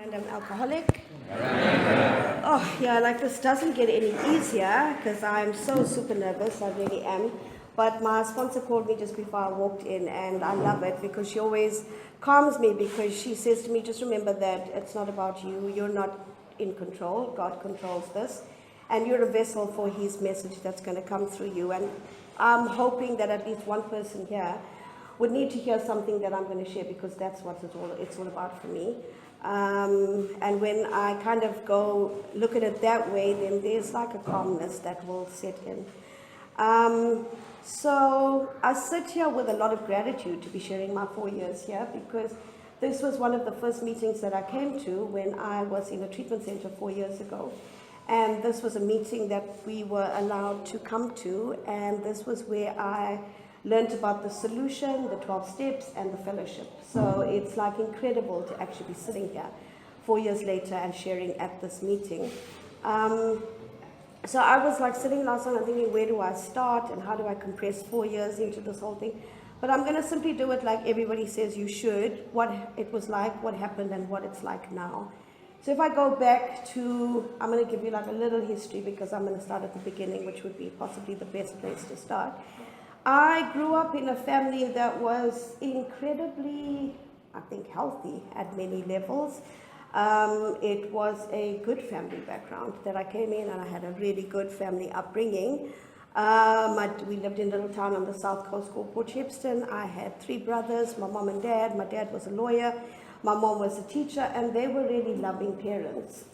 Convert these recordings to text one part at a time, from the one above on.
And I'm alcoholic. Oh, yeah, like this doesn't get any easier because I'm so super nervous, I really am. But my sponsor called me just before I walked in, and I love it because she always calms me because she says to me, just remember that it's not about you, you're not in control, God controls this, and you're a vessel for His message that's going to come through you. And I'm hoping that at least one person here would need to hear something that I'm going to share because that's what it's all about for me. And when I kind of go look at it that way, then there's like a calmness that will set in. So I sit here with a lot of gratitude to be sharing my 4 years here because this was one of the first meetings that I came to when I was in a treatment center 4 years ago. And this was a meeting that we were allowed to come to, and this was where I learned about the solution, the 12 steps, and the fellowship. So it's like incredible to actually be sitting here 4 years later and sharing at this meeting. So I was like sitting last night and thinking, where do I start and how do I compress 4 years into this whole thing? But I'm going to simply do it like everybody says you should, what it was like, what happened, and what it's like now. So if I go back to, I'm going to give you like a little history because I'm going to start at the beginning, which would be possibly the best place to start. I grew up in a family that was incredibly, I think, healthy at many levels. It was a good family background that I came in, and I had a really good family upbringing. We lived in a little town on the south coast called Port Shepstone. I had 3 brothers, my mom and dad. My dad was a lawyer, my mom was a teacher, and they were really loving parents.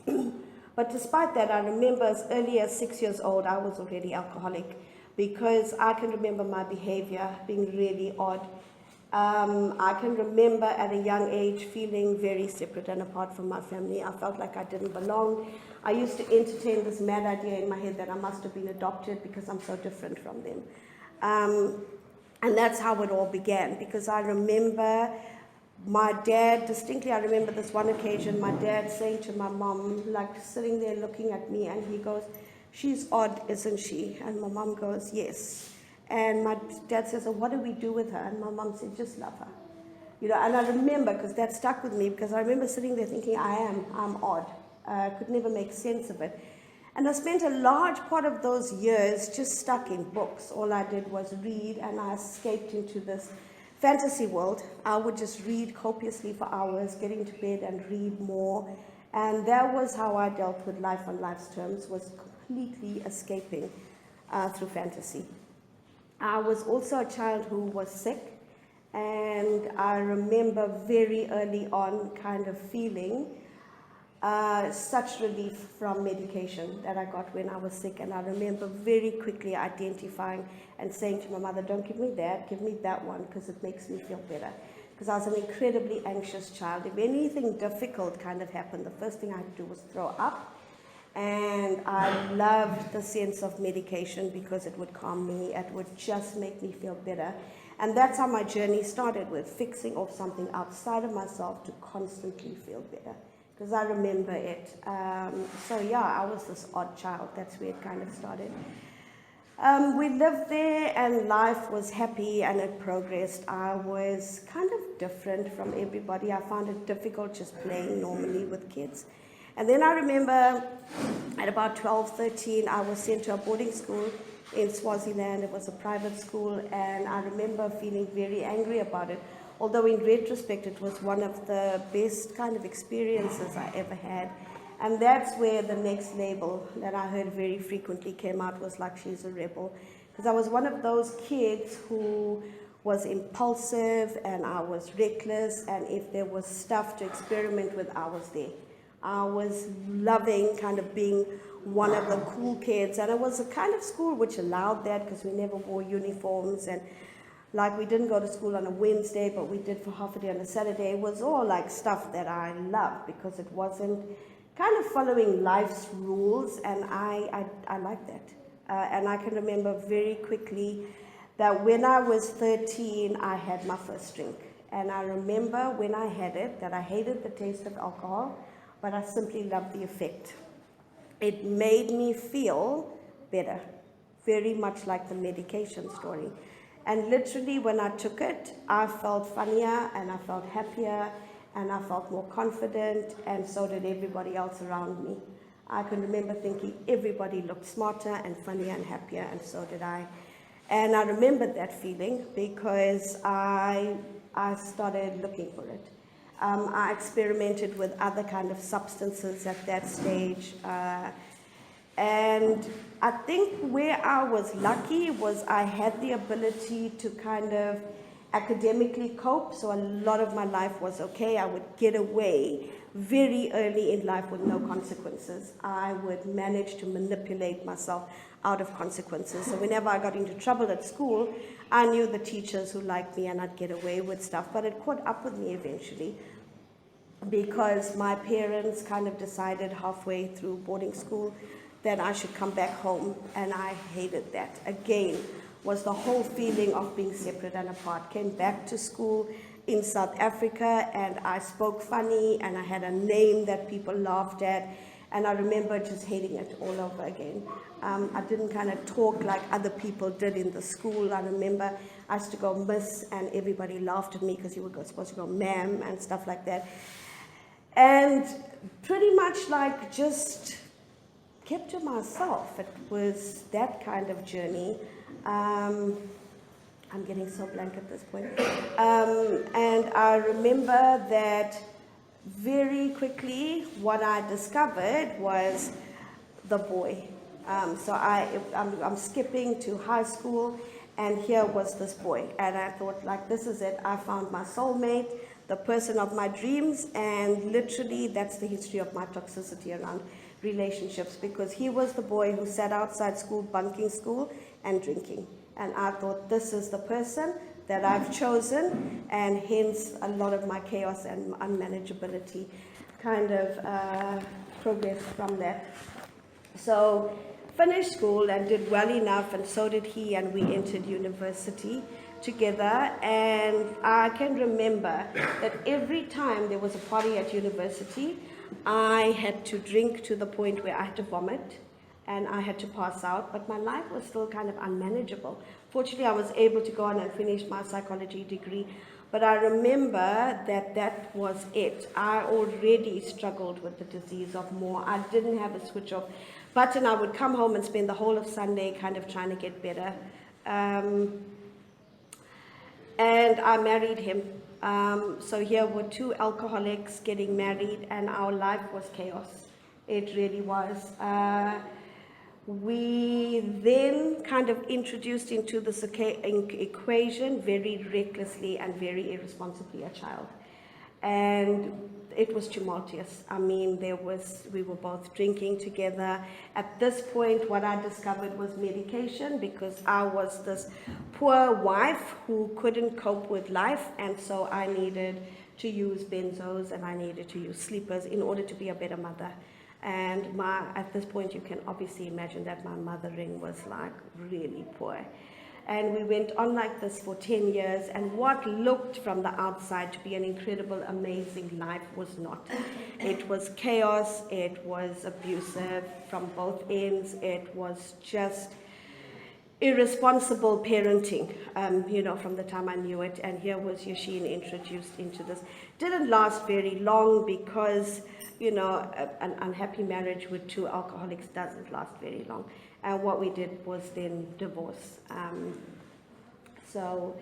But despite that, I remember as early as 6 years old, I was already alcoholic, because I can remember my behavior being really odd. I can remember at a young age feeling very separate and apart from my family. I felt like I didn't belong. I used to entertain this mad idea in my head that I must have been adopted because I'm so different from them. And that's how it all began, because I remember my dad distinctly. I remember this one occasion, my dad saying to my mom, like sitting there looking at me, and he goes, "She's odd, isn't she?" And my mom goes, "Yes." And my dad says, "So what do we do with her?" And my mom said, "Just love her." And I remember, because that stuck with me, because I remember sitting there thinking, I'm odd. I could never make sense of it. And I spent a large part of those years just stuck in books. All I did was read, and I escaped into this fantasy world. I would just read copiously for hours, getting to bed and read more. And that was how I dealt with life on life's terms, was completely escaping through fantasy. I was also a child who was sick, and I remember very early on kind of feeling such relief from medication that I got when I was sick. And I remember very quickly identifying and saying to my mother, "Don't give me that, give me that one, because it makes me feel better." Because I was an incredibly anxious child. If anything difficult kind of happened, the first thing I had to do was throw up. And I loved the sense of medication because it would calm me, it would just make me feel better. And that's how my journey started, with fixing off something outside of myself to constantly feel better, because I remember it. So yeah, I was this odd child. That's where it kind of started. We lived there, and life was happy, and it progressed. I was kind of different from everybody. I found it difficult just playing normally with kids. And then I remember at about 12, 13, I was sent to a boarding school in Swaziland. It was a private school, and I remember feeling very angry about it. Although in retrospect, it was one of the best kind of experiences I ever had. And that's where the next label that I heard very frequently came out, was like, "She's a rebel." Because I was one of those kids who was impulsive, and I was reckless, and if there was stuff to experiment with, I was there. I was loving kind of being one of the cool kids, and it was a kind of school which allowed that, because we never wore uniforms, and like we didn't go to school on a Wednesday, but we did for half a day on a Saturday. It was all like stuff that I loved, because it wasn't kind of following life's rules, and I like that. And I can remember very quickly that when I was 13, I had my first drink. And I remember when I had it, that I hated the taste of alcohol, but I simply loved the effect. It made me feel better, very much like the medication story. And literally when I took it, I felt funnier, and I felt happier, and I felt more confident, and so did everybody else around me. I can remember thinking everybody looked smarter and funnier and happier, and so did I. And I remembered that feeling because I started looking for it. I experimented with other kind of substances at that stage. And I think where I was lucky was I had the ability to kind of academically cope, so a lot of my life was okay. I would get away very early in life with no consequences. I would manage to manipulate myself out of consequences. So whenever I got into trouble at school, I knew the teachers who liked me and I'd get away with stuff, but it caught up with me eventually because my parents kind of decided halfway through boarding school that I should come back home, and I hated that. Again, was the whole feeling of being separate and apart. Came back to school in South Africa, and I spoke funny, and I had a name that people laughed at, and I remember just hating it all over again. I didn't kind of talk like other people did in the school. I remember I used to go miss, and everybody laughed at me because you were supposed to go ma'am and stuff like that. And pretty much like just kept to myself. It was that kind of journey. I'm getting so blank at this point. And I remember that very quickly what I discovered was the boy. So I'm skipping to high school, and here was this boy. And I thought, like, this is it. I found my soulmate, the person of my dreams, and literally that's the history of my toxicity around relationships, because he was the boy who sat outside school, bunking school and drinking. And I thought, this is the person that I've chosen, and hence a lot of my chaos and unmanageability kind of progressed from that. So finished school and did well enough, and so did he, and we entered university together. And I can remember that every time there was a party at university, I had to drink to the point where I had to vomit and I had to pass out, but my life was still kind of unmanageable. Fortunately, I was able to go on and finish my psychology degree, but I remember that that was it. I already struggled with the disease of more. I didn't have a switch off button. I would come home and spend the whole of Sunday kind of trying to get better. And I married him. So here were two alcoholics getting married, and our life was chaos. It really was. We then kind of introduced into this equation very recklessly and very irresponsibly a child. And it was tumultuous. I mean, we were both drinking together. At this point, what I discovered was medication, because I was this poor wife who couldn't cope with life, and so I needed to use benzos and I needed to use sleepers in order to be a better mother. And at this point, you can obviously imagine that my mothering was like really poor. And we went on like this for 10 years, and what looked from the outside to be an incredible, amazing life was not. It was chaos, it was abusive from both ends, it was just irresponsible parenting, from the time I knew it. And here was Yashin introduced into this. Didn't last very long because, an unhappy marriage with two alcoholics doesn't last very long. And what we did was then divorce. So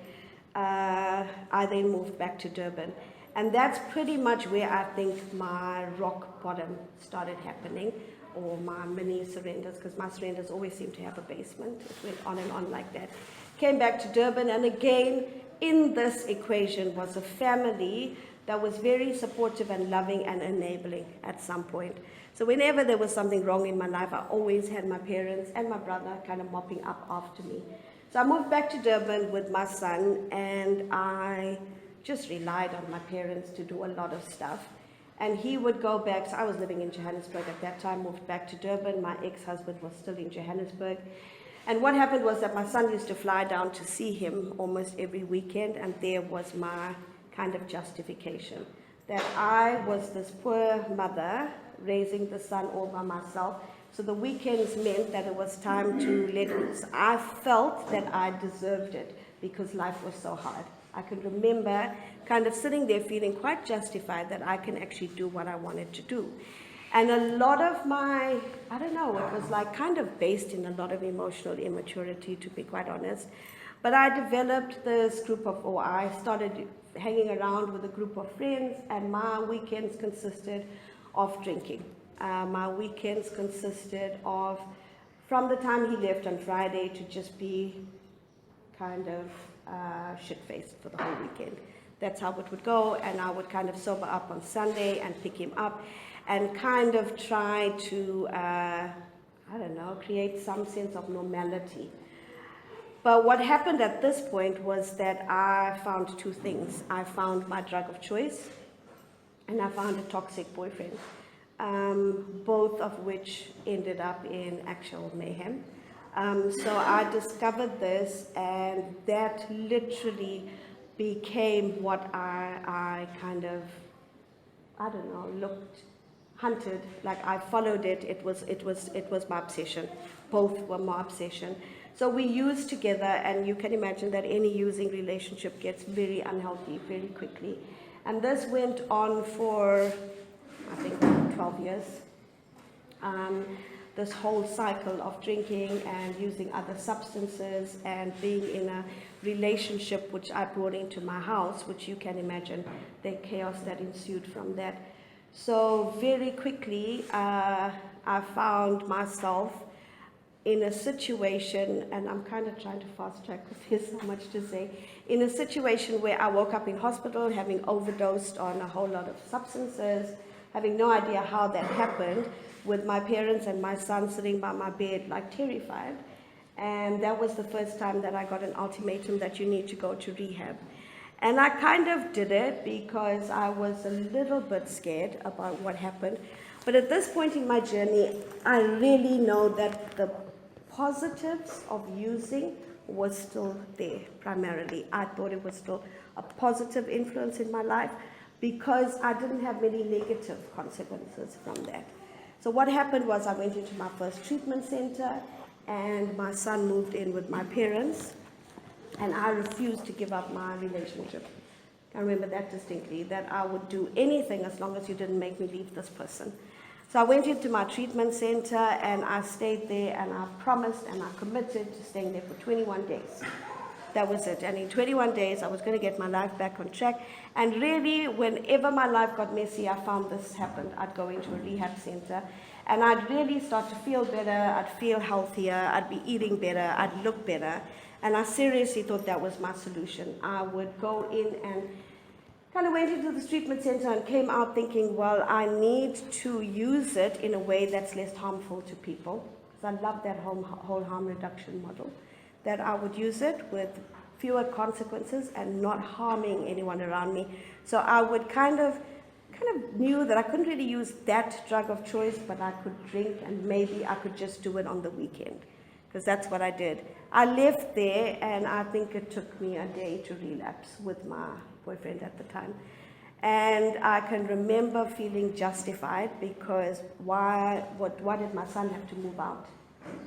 I then moved back to Durban. And that's pretty much where I think my rock bottom started happening, or my mini surrenders, because my surrenders always seem to have a basement. It went on and on like that. Came back to Durban, and again, in this equation was a family that was very supportive and loving and enabling at some point. So whenever there was something wrong in my life, I always had my parents and my brother kind of mopping up after me. So I moved back to Durban with my son, and I just relied on my parents to do a lot of stuff. And he would go back. So I was living in Johannesburg at that time, moved back to Durban. My ex-husband was still in Johannesburg. And what happened was that my son used to fly down to see him almost every weekend, and there was my kind of justification, that I was this poor mother raising the son all by myself. So the weekends meant that it was time to let loose. I felt that I deserved it because life was so hard. I can remember kind of sitting there feeling quite justified that I can actually do what I wanted to do. And a lot of my, I don't know, it was like kind of based in a lot of emotional immaturity, to be quite honest. But I developed this group of, or I started hanging around with a group of friends, and my weekends consisted of drinking. My weekends consisted of, from the time he left on Friday, to just be kind of shit-faced for the whole weekend. That's how it would go, and I would kind of sober up on Sunday and pick him up and kind of try to, I don't know, create some sense of normality. But what happened at this point was that I found two things. I found my drug of choice, and I found a toxic boyfriend, both of which ended up in actual mayhem. So I discovered this, and that literally became what I kind of, I don't know, hunted, like I followed it. It was my obsession. Both were my obsession. So we used together, and you can imagine that any using relationship gets very unhealthy very quickly. And this went on for, I think, 12 years. This whole cycle of drinking and using other substances and being in a relationship which I brought into my house, which you can imagine the chaos that ensued from that. So very quickly, I found myself in a situation, and I'm kind of trying to fast track because there's so much to say, in a situation where I woke up in hospital having overdosed on a whole lot of substances, having no idea how that happened, with my parents and my son sitting by my bed like terrified. And that was the first time that I got an ultimatum that you need to go to rehab. And I kind of did it because I was a little bit scared about what happened. But at this point in my journey, I really know that the positives of using was still there primarily. I thought it was still a positive influence in my life because I didn't have many negative consequences from that. So what happened was I went into my first treatment center, and my son moved in with my parents, and I refused to give up my relationship. I remember that distinctly, that I would do anything as long as you didn't make me leave this person. So I went into my treatment center, and I stayed there, and I promised and I committed to staying there for 21 days. That was it. And in 21 days, I was going to get my life back on track. And really, whenever my life got messy, I found this happened. I'd go into a rehab center, and I'd really start to feel better. I'd feel healthier. I'd be eating better. I'd look better. And I seriously thought that was my solution. I would go in and kind of went into this treatment center and came out thinking, well, I need to use it in a way that's less harmful to people. Because I love that whole harm reduction model. That I would use it with fewer consequences and not harming anyone around me. So I would kind of knew that I couldn't really use that drug of choice, but I could drink, and maybe I could just do it on the weekend, because that's what I did. I left there, and I think it took me a day to relapse with my boyfriend at the time. And I can remember feeling justified because why did my son have to move out?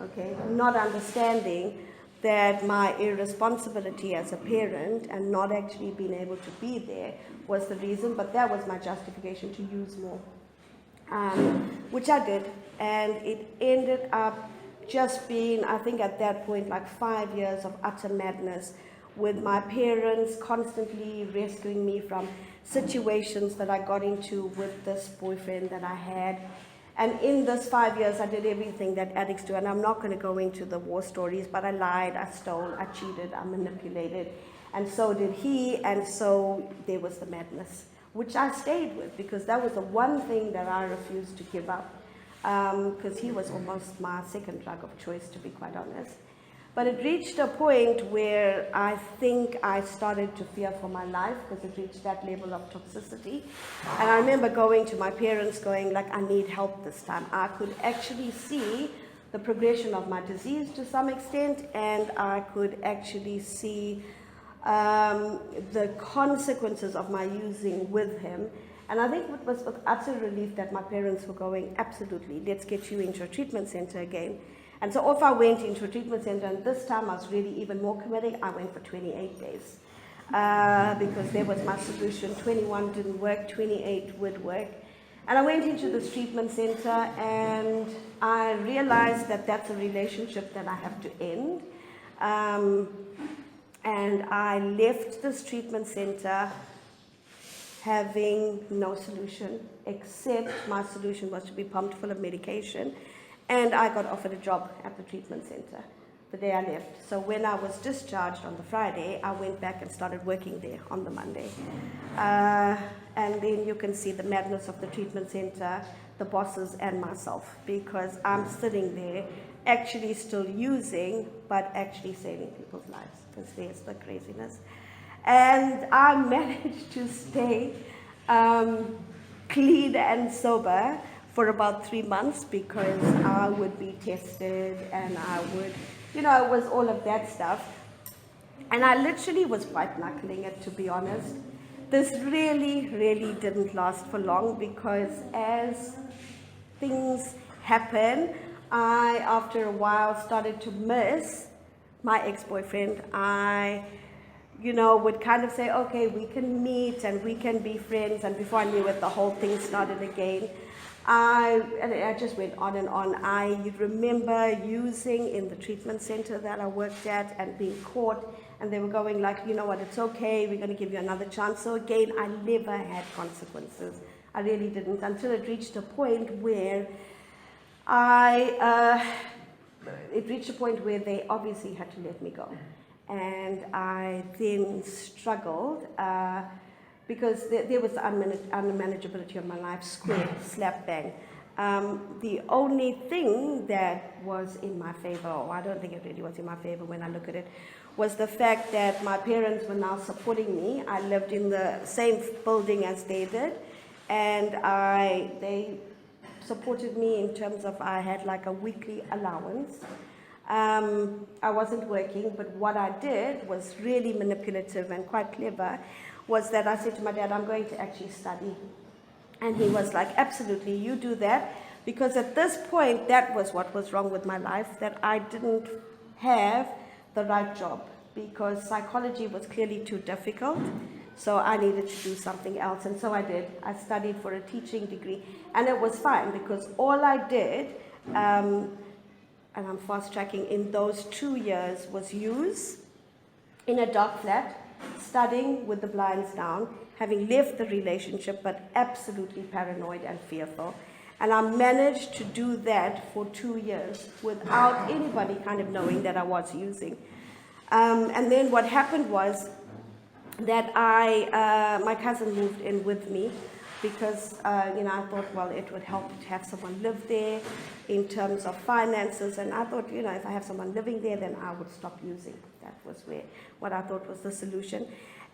Okay, not understanding that my irresponsibility as a parent and not actually being able to be there was the reason, but that was my justification to use more, which I did. And it ended up just being, I think at that point, like 5 years of utter madness, with my parents constantly rescuing me from situations that I got into with this boyfriend that I had. And in this 5 years, I did everything that addicts do. And I'm not going to go into the war stories, but I lied, I stole, I cheated, I manipulated. And so did he, and so there was the madness, which I stayed with, because that was the one thing that I refused to give up. Because he was almost my second drug of choice, to be quite honest. But it reached a point where I think I started to fear for my life, because it reached that level of toxicity. And I remember going to my parents going, like, I need help this time. I could actually see the progression of my disease to some extent, and I could actually see the consequences of my using with him. And I think it was with utter relief that my parents were going, absolutely, let's get you into a treatment center again. And so off I went into a treatment center, and this time I was really even more committed. I went for 28 days. because there was my solution. 21 didn't work, 28 would work. And I went into this treatment center and I realized that that's a relationship that I have to end. And I left this treatment center having no solution, except my solution was to be pumped full of medication. And I got offered a job at the treatment center the day I left. So when I was discharged on the Friday, I went back and started working there on the Monday. And then you can see the madness of the treatment center, the bosses and myself, because I'm sitting there actually still using, but actually saving people's lives, because there's the craziness. And I managed to stay clean and sober for about 3 months, because I would be tested and I would, it was all of that stuff. And I literally was white knuckling it, to be honest. This really, really didn't last for long, because as things happen, I, after a while, started to miss my ex-boyfriend. I, would kind of say, okay, we can meet and we can be friends. And before I knew it, the whole thing started again. And I just went on and on. I remember using in the treatment center that I worked at and being caught, and they were going like, you know what, it's okay, we're going to give you another chance. So again, I never had consequences. I really didn't, until it reached a point where they obviously had to let me go. And I then struggled, because there was the unmanageability of my life, square, slap bang. The only thing that was in my favor, or I don't think it really was in my favor when I look at it, was the fact that my parents were now supporting me. I lived in the same building as they did, and they supported me in terms of I had like a weekly allowance. I wasn't working, but what I did was really manipulative and quite clever, was that I said to my dad, I'm going to actually study. And he was like, absolutely, you do that. Because at this point, that was what was wrong with my life, that I didn't have the right job, because psychology was clearly too difficult. So I needed to do something else. And so I did. I studied for a teaching degree. And it was fine, because all I did, and I'm fast tracking, in those 2 years was use in a dark flat, studying with the blinds down, having left the relationship, but absolutely paranoid and fearful. And I managed to do that for 2 years without anybody kind of knowing that I was using. And then what happened was that my cousin moved in with me, because I thought, well, it would help to have someone live there in terms of finances. And I thought, if I have someone living there, then I would stop using. That was what I thought was the solution.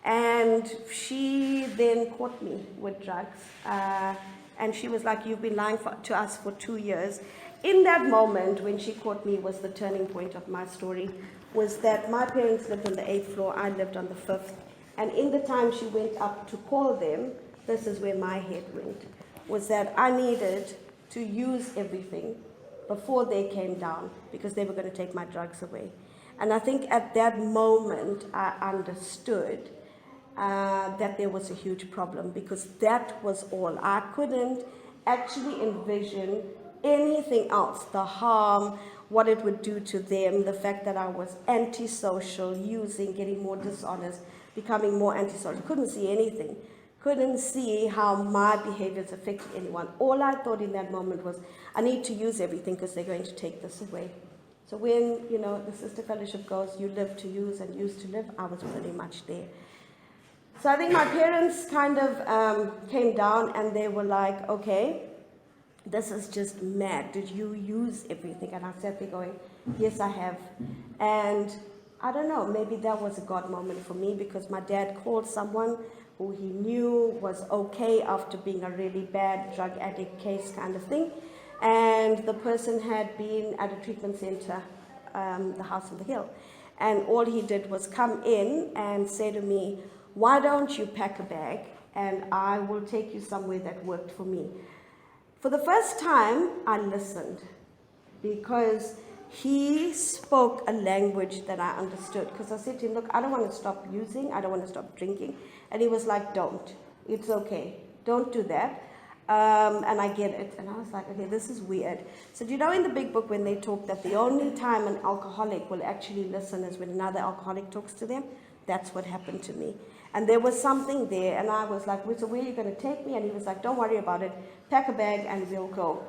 And she then caught me with drugs. And she was like, you've been lying to us for 2 years. In that moment, when she caught me, was the turning point of my story, was that my parents lived on the 8th floor, I lived on the 5th. And in the time she went up to call them, this is where my head went, was that I needed to use everything before they came down, because they were going to take my drugs away. And I think at that moment, I understood that there was a huge problem, because that was all. I couldn't actually envision anything else, the harm, what it would do to them, the fact that I was antisocial, using, getting more dishonest, becoming more antisocial. Couldn't see anything. Couldn't see how my behaviors affected anyone. All I thought in that moment was, I need to use everything, because they're going to take this away. So when, the sister fellowship goes, you live to use and use to live, I was pretty much there. So I think my parents kind of came down and they were like, okay, this is just mad. Did you use everything? And I sat there going, yes, I have. And I don't know, maybe that was a God moment for me, because my dad called someone who he knew was okay after being a really bad drug addict case kind of thing. And the person had been at a treatment center, the House on the Hill. And all he did was come in and say to me, why don't you pack a bag and I will take you somewhere that worked for me. For the first time, I listened, because he spoke a language that I understood, because I said to him, look, I don't want to stop using, I don't want to stop drinking. And he was like, don't. It's okay. Don't do that. And I get it. And I was like, okay, this is weird. So do you know in the big book when they talk that the only time an alcoholic will actually listen is when another alcoholic talks to them? That's what happened to me. And there was something there, and I was like, well, so where are you going to take me? And he was like, don't worry about it. Pack a bag and we'll go.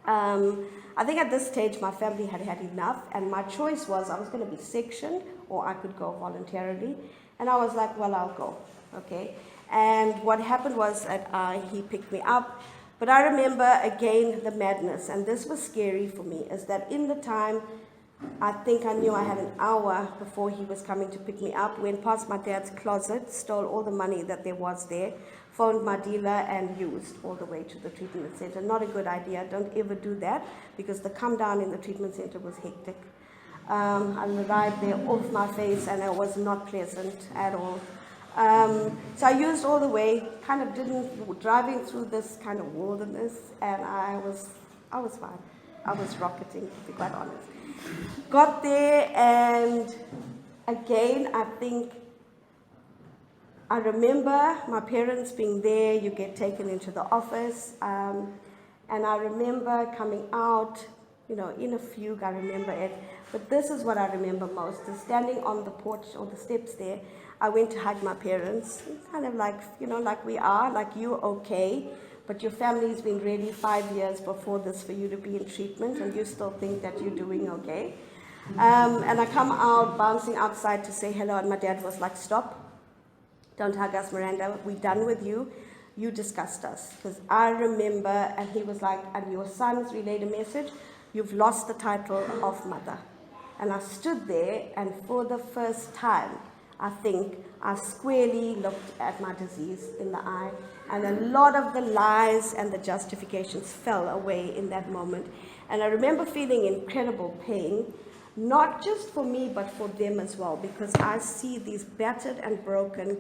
I think at this stage my family had had enough, and my choice was I was going to be sectioned or I could go voluntarily. And I was like, well, I'll go. Okay. And what happened was that he picked me up. But I remember, again, the madness, and this was scary for me, is that in the time, I think I knew I had an hour before he was coming to pick me up, went past my dad's closet, stole all the money that there was there, phoned my dealer, and used all the way to the treatment center. Not a good idea. Don't ever do that, because the come down in the treatment center was hectic. I arrived there off my face, and it was not pleasant at all. So I used all the way, kind of driving through this kind of wilderness, and I was fine. I was rocketing, to be quite honest. Got there, and again, I remember my parents being there. You get taken into the office, and I remember coming out, in a fugue. I remember it, but this is what I remember most: is standing on the porch or the steps there. I went to hug my parents, kind of like, like we are, like you're okay, but your family's been really 5 years before this for you to be in treatment, and you still think that you're doing okay. And I come out, bouncing outside to say hello, and my dad was like, stop, don't hug us, Miranda, we're done with you. You disgust us. Because I remember, and he was like, and your son's relayed a message, you've lost the title of mother. And I stood there, and for the first time, I think I squarely looked at my disease in the eye, and a lot of the lies and the justifications fell away in that moment. And I remember feeling incredible pain, not just for me, but for them as well, because I see these battered and broken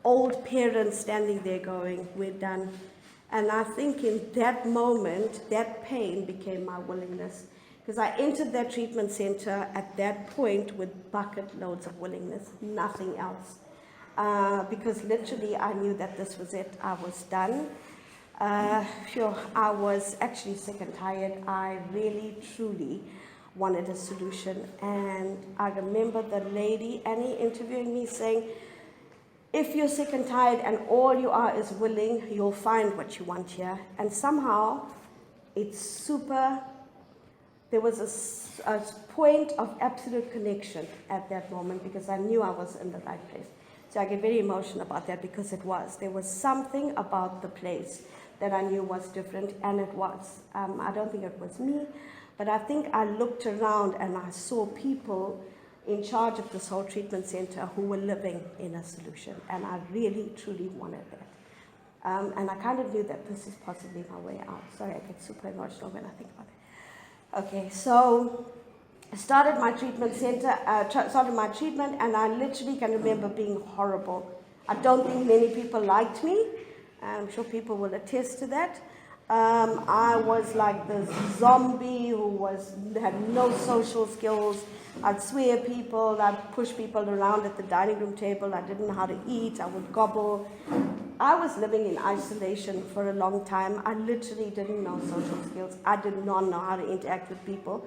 old parents standing there going, we're done. And I think in that moment, that pain became my willingness. Because I entered that treatment center at that point with bucket loads of willingness, nothing else. Because literally I knew that this was it. I was done. I was actually sick and tired. I really, truly wanted a solution. And I remember the lady, Annie, interviewing me saying, if you're sick and tired and all you are is willing, you'll find what you want here. And somehow there was a point of absolute connection at that moment, because I knew I was in the right place. So I get very emotional about that, because there was something about the place that I knew was different, and it was. I don't think it was me, but I think I looked around and I saw people in charge of this whole treatment center who were living in a solution, and I really, truly wanted that. And I kind of knew that this is possibly my way out. Sorry, I get super emotional when I think about it. Okay, so I started my treatment center, started my treatment, and I literally can remember being horrible. I don't think many people liked me. I'm sure people will attest to that. I was like this zombie who had no social skills. I'd swear people, I'd push people around at the dining room table. I didn't know how to eat. I would gobble. I was living in isolation for a long time. I literally didn't know social skills. I did not know how to interact with people.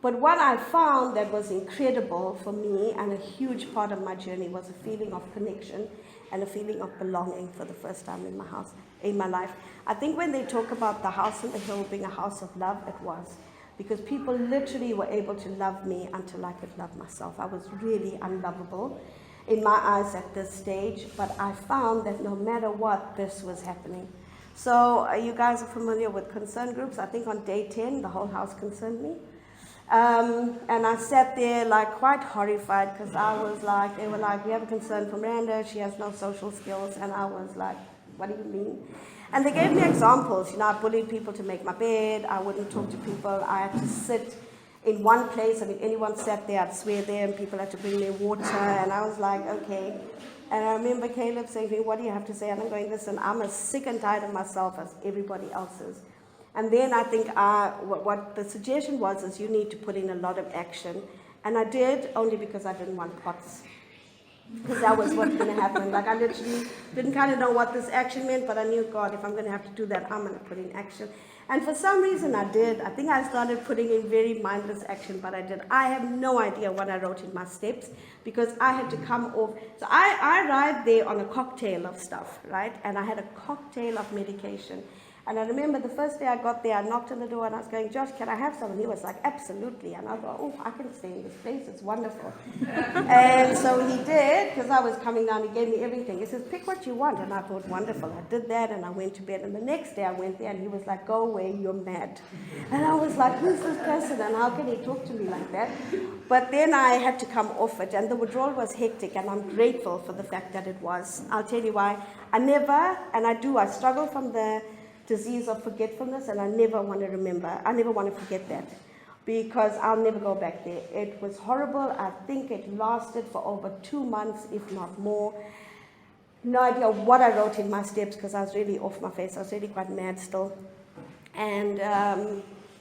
But what I found that was incredible for me, and a huge part of my journey, was a feeling of connection and a feeling of belonging for the first time in my life. I think when they talk about the house on the hill being a house of love, it was. Because people literally were able to love me until I could love myself. I was really unlovable in my eyes at this stage, but I found that no matter what, this was happening. So you guys are familiar with concern groups. I think on day 10, the whole house concerned me. And I sat there like quite horrified, because they were like, we have a concern for Miranda, she has no social skills. And I was like, what do you mean? And they gave me examples. I bullied people to make my bed. I wouldn't talk to people. I had to sit in one place, and if anyone sat there, I'd swear there, and people had to bring me water. And I was like, okay. And I remember Caleb saying to me, what do you have to say? And I'm going, listen, I'm as sick and tired of myself as everybody else is. And then I think what the suggestion was is you need to put in a lot of action. And I did, only because I didn't want POTS. Because that was what's going to happen. Like, I literally didn't kind of know what this action meant, but I knew, God, if I'm going to have to do that, I'm going to put in action. And for some reason I did. I think I started putting in very mindless action, but I did. I have no idea what I wrote in my steps, because I had to come off. So I arrived there on a cocktail of stuff, right? And I had a cocktail of medication. And I remember the first day I got there, I knocked on the door and I was going, Josh, can I have some? And he was like, absolutely. And I thought, oh, I can stay in this place, it's wonderful. And so he did, because I was coming down, he gave me everything. He says, pick what you want. And I thought, wonderful. I did that and I went to bed. And the next day I went there and he was like, go away, you're mad. And I was like, who's this person and how can he talk to me like that? But then I had to come off it, and the withdrawal was hectic, and I'm grateful for the fact that it was. I'll tell you why. I struggle from the disease of forgetfulness, and I never want to remember. I never want to forget that, because I'll never go back there. It was horrible. I think it lasted for over 2 months, if not more. No idea what I wrote in my steps, because I was really off my face. I was really quite mad still. And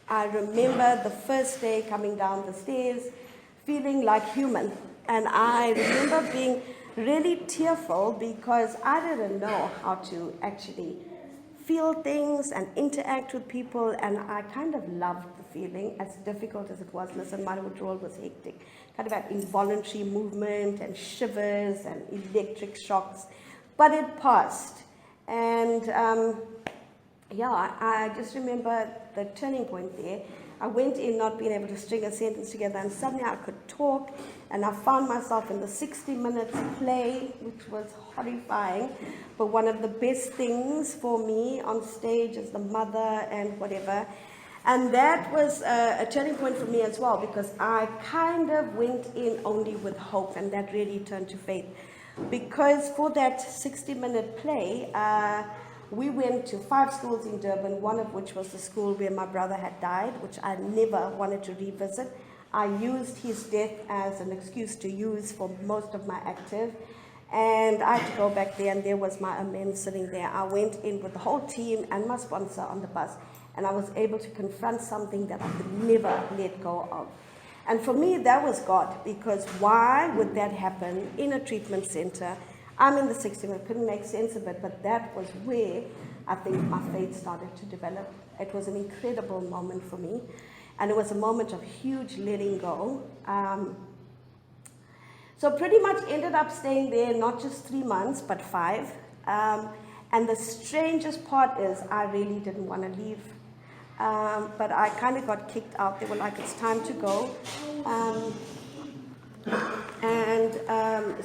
I remember the first day coming down the stairs, feeling like human. And I remember being really tearful, because I didn't know how to actually feel things and interact with people, and I kind of loved the feeling, as difficult as it was. Listen, my withdrawal was hectic. Kind of had involuntary movement and shivers and electric shocks, but it passed. And I just remember the turning point there. I went in not being able to string a sentence together, and suddenly I could talk, and I found myself in the 60 minutes play, which was horrifying, but one of the best things for me on stage as the mother and whatever. And that was a turning point for me as well, because I kind of went in only with hope, and that really turned to faith. Because for that 60-minute play, we went to 5 schools in Durban, one of which was the school where my brother had died, which I never wanted to revisit. I used his death as an excuse to use for most of my active. And I had to go back there, and there was my amends sitting there. I went in with the whole team and my sponsor on the bus, and I was able to confront something that I could never let go of. And for me, that was God, because why would that happen in a treatment center? I'm in the 60s, I couldn't make sense of it, but that was where I think my faith started to develop. It was an incredible moment for me, and it was a moment of huge letting go. So pretty much ended up staying there not just 3 months, but 5. And the strangest part is I really didn't want to leave. But I kind of got kicked out. They were like, it's time to go.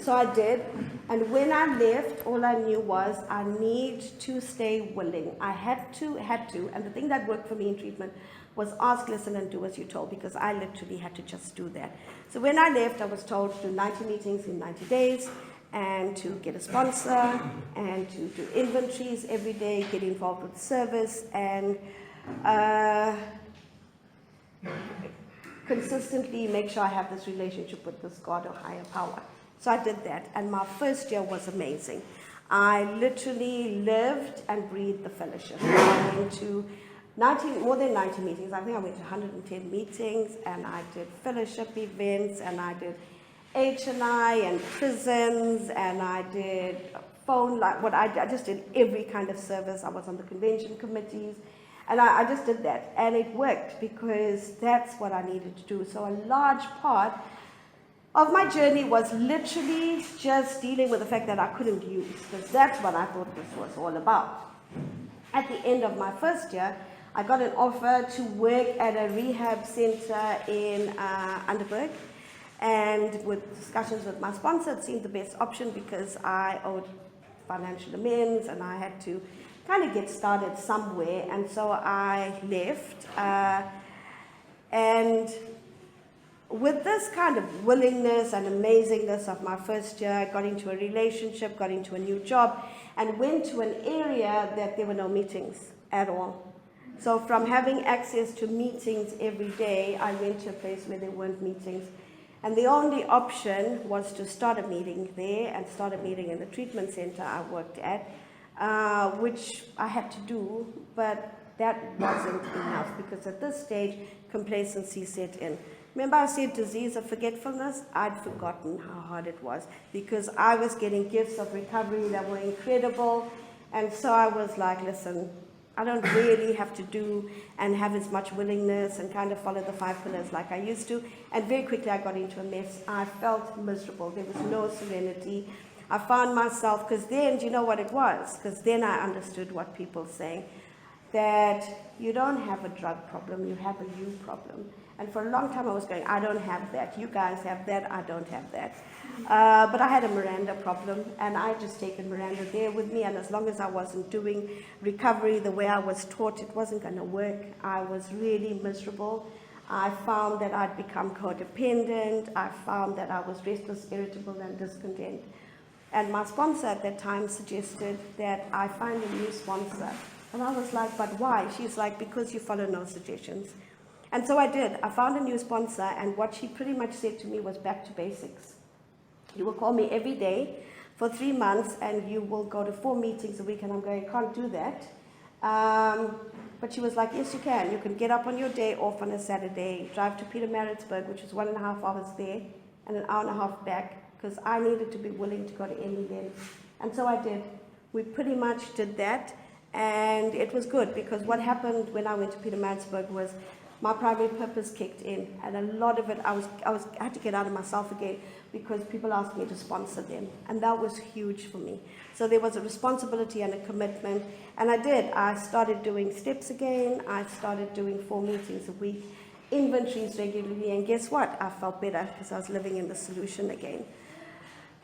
So I did. And when I left, all I knew was I need to stay willing. I had to. And the thing that worked for me in treatment was ask, listen, and do as you're told, because I literally had to just do that. So when I left, I was told to do 90 meetings in 90 days, and to get a sponsor, and to do inventories every day, get involved with service, and consistently make sure I have this relationship with this God or higher power. So I did that, and my first year was amazing. I literally lived and breathed the fellowship. I went to more than 90 meetings. I think I went to 110 meetings, and I did fellowship events, and I did H&I and prisons, and I did phone, like what I just did every kind of service. I was on the convention committees, and I just did that, and it worked, because that's what I needed to do. So a large part of my journey was literally just dealing with the fact that I couldn't use, because that's what I thought this was all about. At the end of my first year, I got an offer to work at a rehab center in Underberg, and with discussions with my sponsor, it seemed the best option, because I owed financial amends and I had to kind of get started somewhere. And so I left, and with this kind of willingness and amazingness of my first year, I got into a relationship, got into a new job, and went to an area that there were no meetings at all. So from having access to meetings every day, I went to a place where there weren't meetings. And the only option was to start a meeting there, and start a meeting in the treatment center I worked at, which I had to do. But that wasn't enough, because at this stage, complacency set in. Remember I said disease of forgetfulness? I'd forgotten how hard it was, because I was getting gifts of recovery that were incredible, and so I was like, listen, I don't really have to do and have as much willingness and kind of follow the 5 pillars like I used to. And very quickly I got into a mess. I felt miserable. There was no serenity. I found myself, because then, do you know what it was? Because then I understood what people saying, that you don't have a drug problem, you have a you problem. And for a long time I was going, I don't have that. You guys have that, I don't have that. But I had a Miranda problem, and I just taken Miranda there with me, and as long as I wasn't doing recovery the way I was taught, it wasn't going to work. I was really miserable. I found that I'd become codependent. I found that I was restless, irritable, and discontent. And my sponsor at that time suggested that I find a new sponsor. And I was like, but why? She's like, because you follow no suggestions. And so I did. I found a new sponsor, and what she pretty much said to me was back to basics. You will call me every day for 3 months, and you will go to 4 meetings a week. And I'm going, I can't do that. But she was like, yes, you can. You can get up on your day off on a Saturday, drive to Pietermaritzburg, which is 1.5 hours there, and an hour and a half back, because I needed to be willing to go to Emmy then. And so I did. We pretty much did that, and it was good, because what happened when I went to Pietermaritzburg was my primary purpose kicked in, and a lot of it, I had to get out of myself again, because people asked me to sponsor them, and that was huge for me. So there was a responsibility and a commitment, and I did. I started doing steps again. I started doing 4 meetings a week, inventories regularly, and guess what? I felt better, because I was living in the solution again.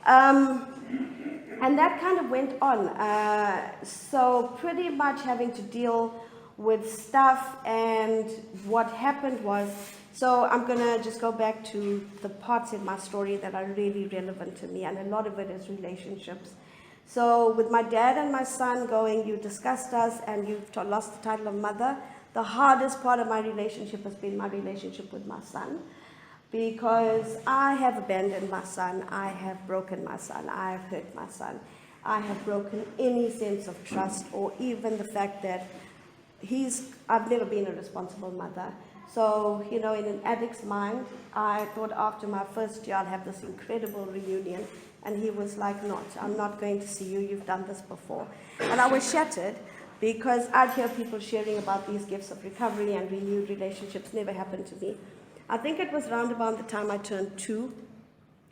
And that kind of went on. So pretty much having to deal with stuff, and what happened was, so I'm going to just go back to the parts in my story that are really relevant to me, and a lot of it is relationships. So with my dad and my son going, you discussed us and you've lost the title of mother, the hardest part of my relationship has been my relationship with my son, because I have abandoned my son, I have broken my son, I have hurt my son, I have broken any sense of trust, or even the fact that I've never been a responsible mother. So, in an addict's mind, I thought after my first year I'd have this incredible reunion, and he was like, I'm not going to see you, you've done this before. And I was shattered, because I'd hear people sharing about these gifts of recovery and renewed relationships. Never happened to me. I think it was round about the time I turned 2,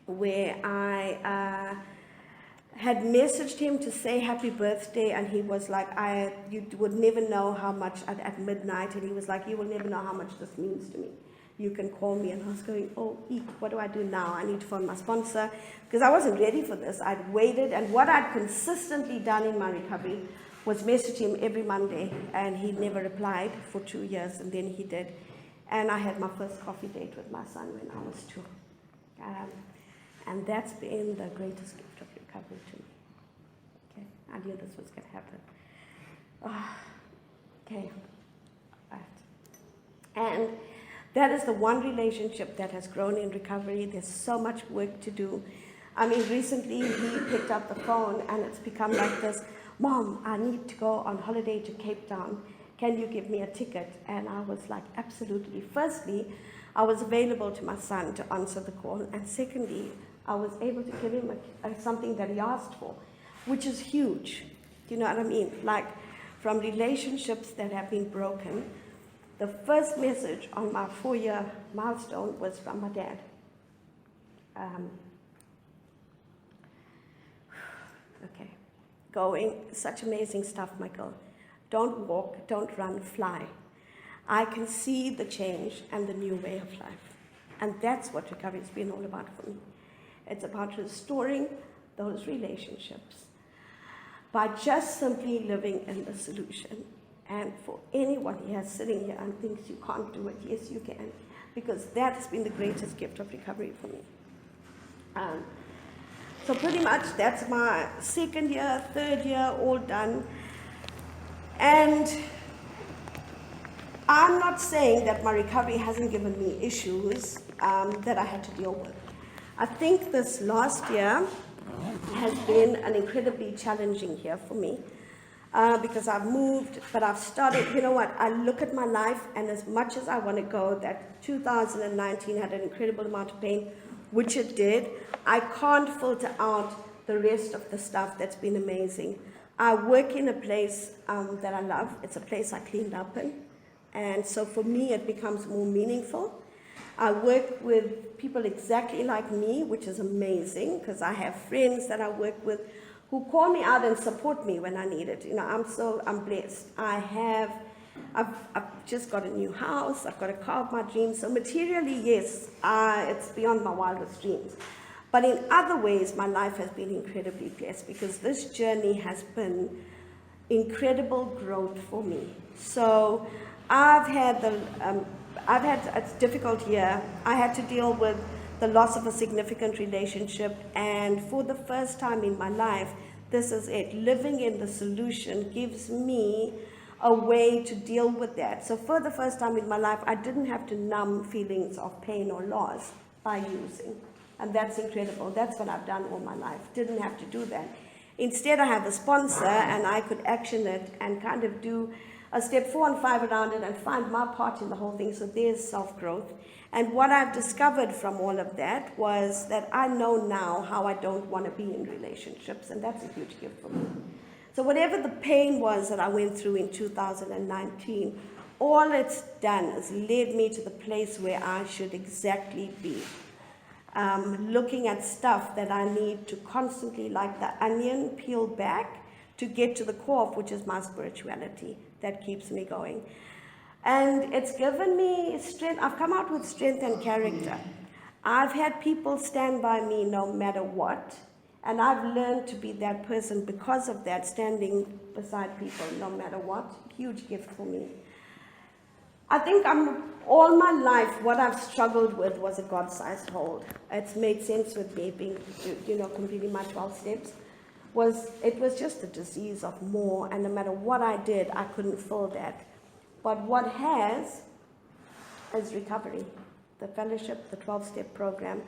where I had messaged him to say happy birthday, and he was like, you would never know how much, at midnight, and he was like, you will never know how much this means to me. You can call me. And I was going, oh, eek, what do I do now? I need to phone my sponsor, because I wasn't ready for this. I'd waited, and what I'd consistently done in my recovery was message him every Monday, and he never replied for 2 years, and then he did. And I had my first coffee date with my son when I was 2. And that's been the greatest gift of recovery to me. Okay, I knew this was going to happen. Okay, right. And that is the one relationship that has grown in recovery. There's so much work to do. I mean, recently he picked up the phone, and it's become like this, Mom, I need to go on holiday to Cape Town. Can you give me a ticket? And I was like, absolutely. Firstly, I was available to my son to answer the call. And secondly, I was able to give him something that he asked for, which is huge. Do you know what I mean? Like, from relationships that have been broken, the first message on my 4-year milestone was from my dad. Okay. Going, such amazing stuff, Michael. Don't walk, don't run, fly. I can see the change and the new way of life. And that's what recovery has been all about for me. It's about restoring those relationships by just simply living in the solution. And for anyone here sitting here and thinks you can't do it, yes, you can. Because that has been the greatest gift of recovery for me. So pretty much that's my 2nd year, 3rd year, all done. And I'm not saying that my recovery hasn't given me issues that I had to deal with. I think this last year has been an incredibly challenging year for me. because I've moved, but I've started, you know what, I look at my life, and as much as I want to go, that 2019 had an incredible amount of pain, which it did, I can't filter out the rest of the stuff that's been amazing. I work in a place that I love. It's a place I cleaned up in, and so for me it becomes more meaningful. I work with people exactly like me, which is amazing, because I have friends that I work with who call me out and support me when I need it. You know, I'm blessed. I've just got a new house. I've got a car of my dreams. So materially, yes, it's beyond my wildest dreams. But in other ways, my life has been incredibly blessed, because this journey has been incredible growth for me. So I've had a difficult year. I had to deal with the loss of a significant relationship, and for the first time in my life, this is it. Living in the solution gives me a way to deal with that. So for the first time in my life, I didn't have to numb feelings of pain or loss by using. And that's incredible. That's what I've done all my life. Didn't have to do that. Instead, I have a sponsor, and I could action it and kind of do a step 4 and 5 around it and find my part in the whole thing. So there's self-growth. And what I've discovered from all of that was that I know now how I don't want to be in relationships, and that's a huge gift for me. So whatever the pain was that I went through in 2019, all it's done is led me to the place where I should exactly be. Looking at stuff that I need to constantly, like the onion, peel back to get to the core of, which is my spirituality that keeps me going. And it's given me strength. I've come out with strength and character. I've had people stand by me no matter what, and I've learned to be that person because of that, standing beside people no matter what. Huge gift for me. I think all my life, what I've struggled with was a God-sized hold. It's made sense with me being, completing my 12 steps. It was just a disease of more, and no matter what I did, I couldn't fill that. But what has is recovery, the fellowship, the 12-step program.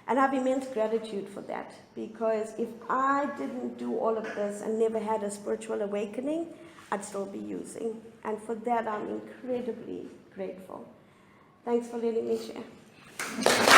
And I have immense gratitude for that, because if I didn't do all of this and never had a spiritual awakening, I'd still be using. And for that, I'm incredibly grateful. Thanks for letting me share.